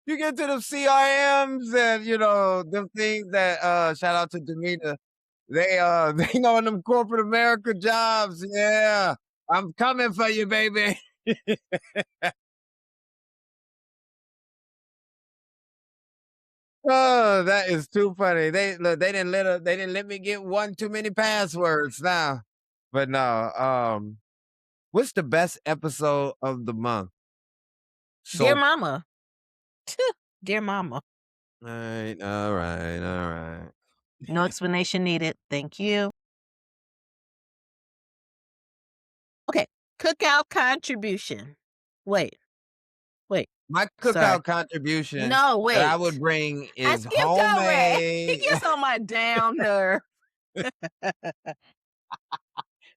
you get to the CRMs and them things that shout out to Demeter. They know them corporate America jobs. Yeah. I'm coming for you, baby. Oh, that is too funny. They didn't let me get one too many passwords now. But no, what's the best episode of the month? Dear So mama. Dear mama. Alright, alright, alright. No explanation needed. Thank you. Okay. Cookout contribution. Wait, wait. My Sorry. cookout contribution No, that I wait. would bring I is skipped over it. He homemade. gets on my damn nerve.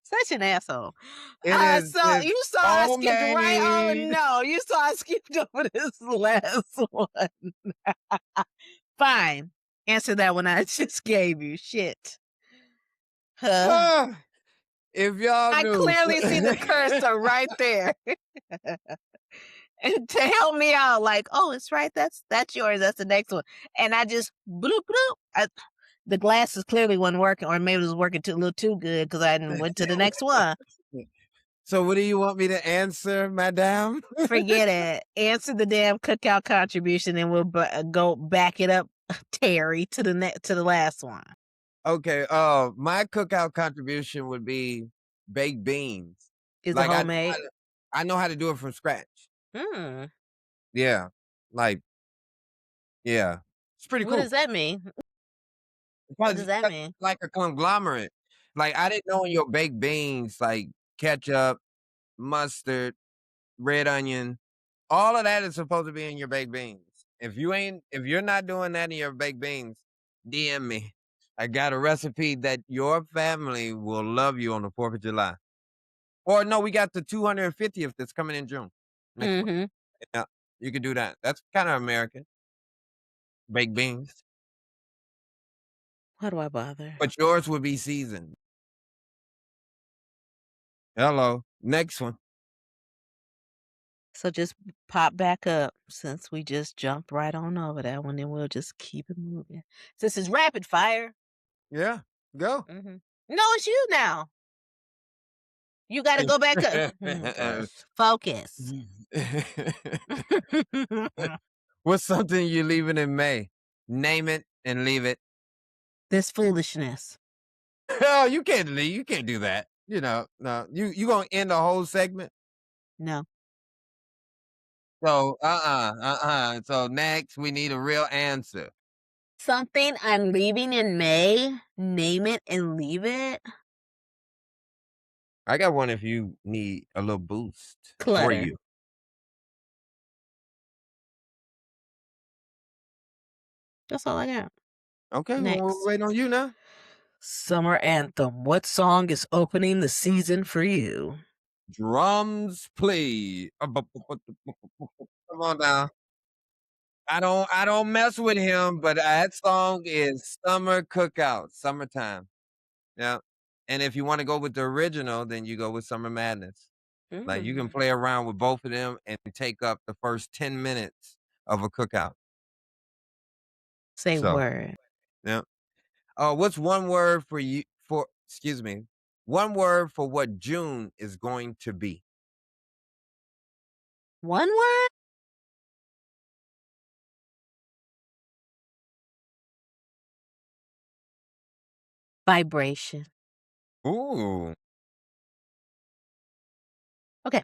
Such an asshole. So It's you saw I skipped right over. homemade. No, you saw I skipped over this last one. Fine. Answer that one I just gave you. Shit. Huh. Ah, if y'all I knew. clearly see the cursor right there. And to help me out, like, oh, it's right. That's yours. That's the next one. And I just bloop bloop. The glasses clearly wasn't working, or maybe it was working a little too good because I didn't went to the next one. So what do you want me to answer, madame? Forget it. Answer the damn cookout contribution, and we'll go back it up, Terry, to the last one. Okay, my cookout contribution would be baked beans. Is it Like, homemade? I know how to do it from scratch. Hmm. Yeah. Like, yeah. It's pretty What cool. does that mean? What Because does that mean? like a conglomerate. Like, I didn't know in your baked beans, like ketchup, mustard, red onion, all of that is supposed to be in your baked beans. If you're not doing that in your baked beans, DM me. I got a recipe that your family will love you on the 4th of July. Or no, we got the 250th that's coming in June next month. Mm-hmm. Yeah, you could do that. That's kind of American. Baked beans. Why do I bother? But yours would be seasoned. Hello. Next one. So just pop back up since we just jumped right on over that one, and we'll just keep it moving. This is rapid fire. Yeah. Go. Mm-hmm. No, it's you now. You got to go back up. Gosh, focus. What's something you leaving in May? Name it and leave it. This foolishness. Oh, you can't leave. You can't do that. No. You gonna end the whole segment? No. So So next we need a real answer. Something I'm leaving in May. Name it and leave it. I got one if you need a little boost for Clutter. you. That's all I got. Okay, well, we're Next. waiting on you now. Summer anthem. What song is opening the season for you? Drums, please. Come on now. I don't mess with him, but that song is Summer Cookout, summertime. Yeah. And if you wanna go with the original, then you go with Summer Madness. Like, you can Mm. play around with both of them and take up the first 10 minutes of a cookout. Say So, word. yeah. What's one word for you for excuse me, one word for what June is going to be? One word? Vibration. Ooh, Okay.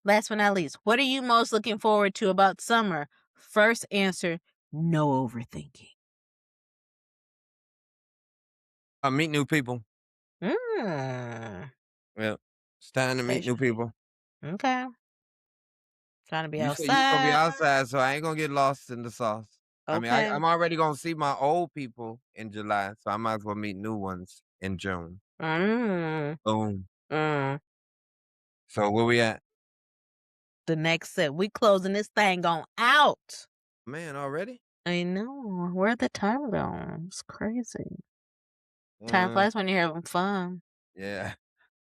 Last but not least, what are you most looking forward to about summer? First answer, no overthinking. meet new people. Mm. Yeah. It's time to meet Okay. new people. Okay. Trying to be You said you gonna be outside. outside, so I ain't gonna get lost in the sauce. I mean, Okay. I'm already gonna see my old people in July, so I might as well meet new ones in June. Mm. Boom. Mm. So where we at? The next set. We closing this thing on out. Man, already? I know. Where the time go? It's crazy. Time Uh, flies when you're having fun. yeah.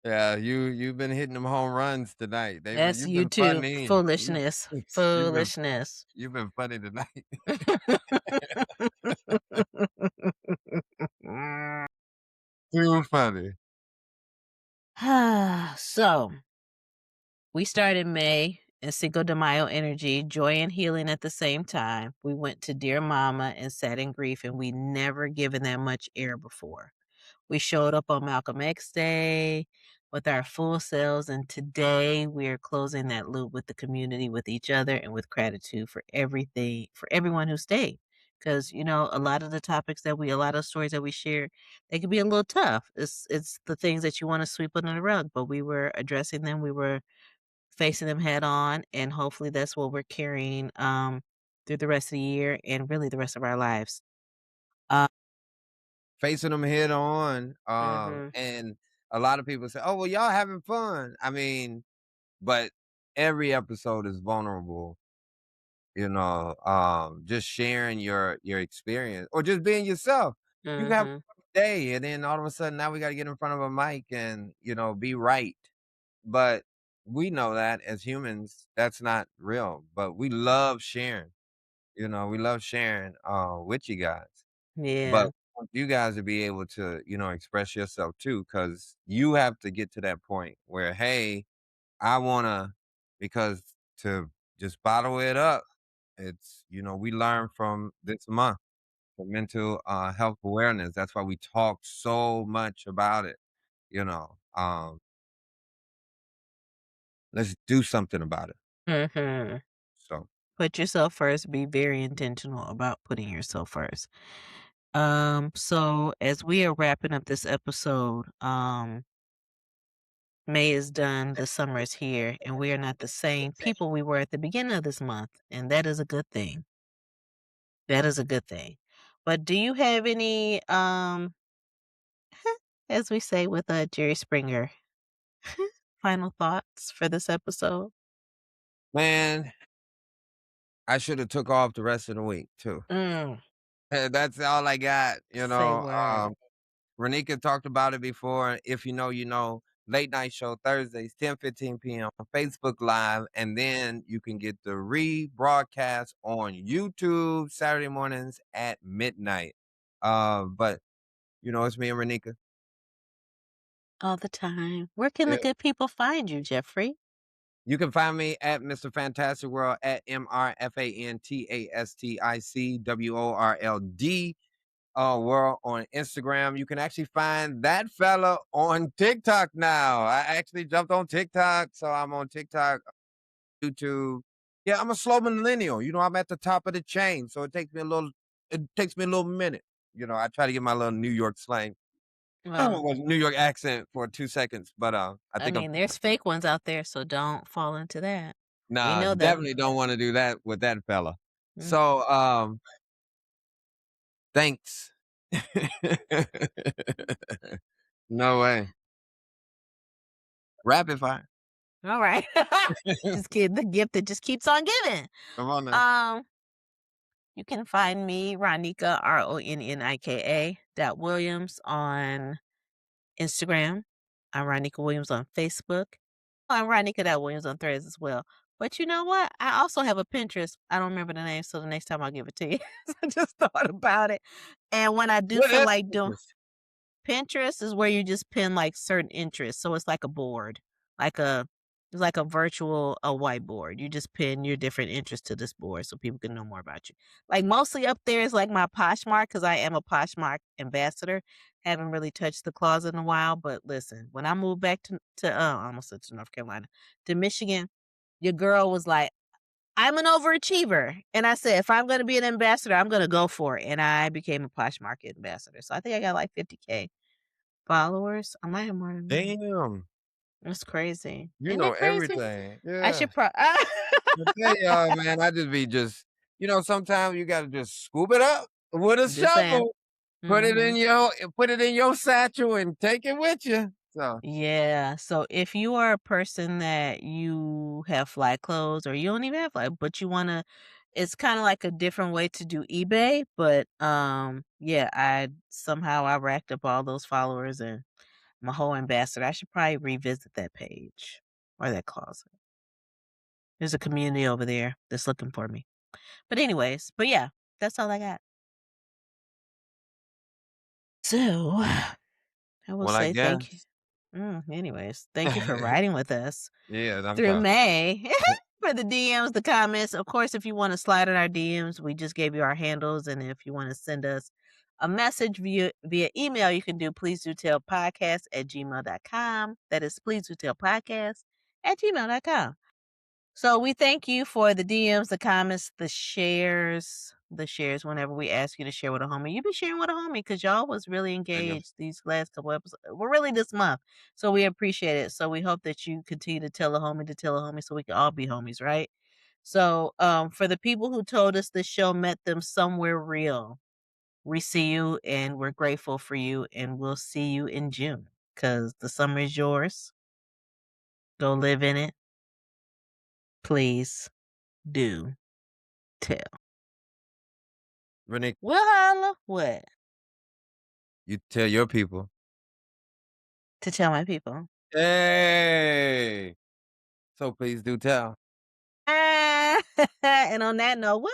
Yeah, you've been hitting them home runs tonight. That's You've been YouTube funny. foolishness. You've been Foolishness. you've been funny tonight. Too funny. So, we started May in Cinco de Mayo energy, joy and healing at the same time. We went to Dear Mama and sat in grief, and we never given that much air before. We showed up on Malcolm X Day with our full selves, and today we are closing that loop with the community, with each other, and with gratitude for everything, for everyone who stayed. Because a lot of the topics a lot of stories that we share, they can be a little tough. It's the things that you want to sweep under the rug, but we were addressing them. We were facing them head on, and hopefully that's what we're carrying through the rest of the year and really the rest of our lives. Uh, Facing them head on. mhm, And a lot of people say, "Oh, well, y'all having fun." I mean, but every episode is vulnerable, just sharing your experience or just being yourself. You can have mhm, a day and then all of a sudden now we gotta get in front of a mic and, be right. But we know that as humans, that's not real. But we love sharing, we love sharing with you guys. But yeah, I want you guys to be able to, express yourself too, because you have to get to that point where, hey, I wanna because to just bottle it up, we learn from this month, the mental health awareness. That's why we talk so much about it, you know. Let's do something about it. mhm. So Put yourself first, be very intentional about putting yourself first. So as we are wrapping up this episode, May is done, the summer is here, and we are not the same people we were at the beginning of this month, and that is a good thing. That is a good thing. But do you have any, as we say with Jerry Springer, final thoughts for this episode? man, I should have took off the rest of the week too. Mm, That's all I got, say word. Ronika talked about it before. If you know, you know. Late night show Thursdays, 10:15 p.m. Facebook Live, and then you can get the rebroadcast on YouTube Saturday mornings at midnight. But it's me and Ronika. All the time. Where can the Yeah. good people find you, Jeffrey? You can find me at Mr. Fantastic World at MrFantasticWorld world on Instagram. You can actually find that fella on TikTok now. I actually jumped on TikTok, so I'm on TikTok, YouTube. Yeah, I'm a slow millennial. I'm at the top of the chain, so it takes me a little minute. I try to get my little New York slang, Well, well, New York accent for 2 seconds, but I I think I'm mean, there's fake ones out there, so don't fall into that. We nah, know them. definitely don't want to do that with that fella. Mm. So Thanks. No way. Rapid fire. Alright. Just kidding, the gift that just keeps on giving. Come on now. Um, you can find me, Ronika, Ronnika dot Williams on Instagram. I'm Ronika Williams on Facebook. I'm Ronika dot Williams on Threads as well. But you know what? I also have a Pinterest. I don't remember the name, so the next time I'll give it to you. I just thought about it. And when I do What feel is like doing this? Pinterest is where you just pin, like, certain interests, so it's like a board, like a it's like a virtual a whiteboard. You just pin your different interests to this board so people can know more about you. Like, mostly up there is, like, my Poshmark because I am a Poshmark ambassador. Haven't really touched the closet in a while, but listen, when I moved back I almost said to North Carolina, to Michigan, your girl was like, "I'm an overachiever," and I said, "If I'm gonna be an ambassador, I'm gonna go for it," and I became a Poshmark ambassador, so I think I got, like, 50K followers? I might have more than that. Damn. That's crazy. You Isn't know that crazy? everything. I Yeah. should pro I tell y'all, man, I just be sometimes you gotta just scoop it up with a Just saying. shovel, Mhm. put it in your satchel and take it with you. So, Yeah, so if you are a person that you have fly clothes or you don't even have fly, but you wanna it's kinda like a different way to do eBay, but, yeah, I racked up all those followers and I'm a whole ambassador. I should probably revisit that page or that closet. There's a community over there that's looking for me. But yeah, that's all I got. So, I will well, I say thank you. guess. Thank you for riding with us Yeah, I'm through sorry. May for the DMs, the comments. Of course, if you want to slide in our DMs, we just gave you our handles. And if you want to send us a message via email, you can do please do tell podcast at gmail.com. That is please do tell podcast at gmail.com. So we thank you for the DMs, the comments, the shares whenever we ask you to share with a homie. You be sharing with a homie because y'all was really I guess. engaged these last couple episodes. We're really this month. So we appreciate it. So we hope that you continue to tell a homie so we can all be homies, right? So for the people who told us the show met them somewhere real, we see you and we're grateful for you and we'll see you in June. Cause the summer is yours. Go live in it. Please do tell. Renee, Well, holla. What? you tell your people. To tell my people. Hey. So please do tell. And on that note, well,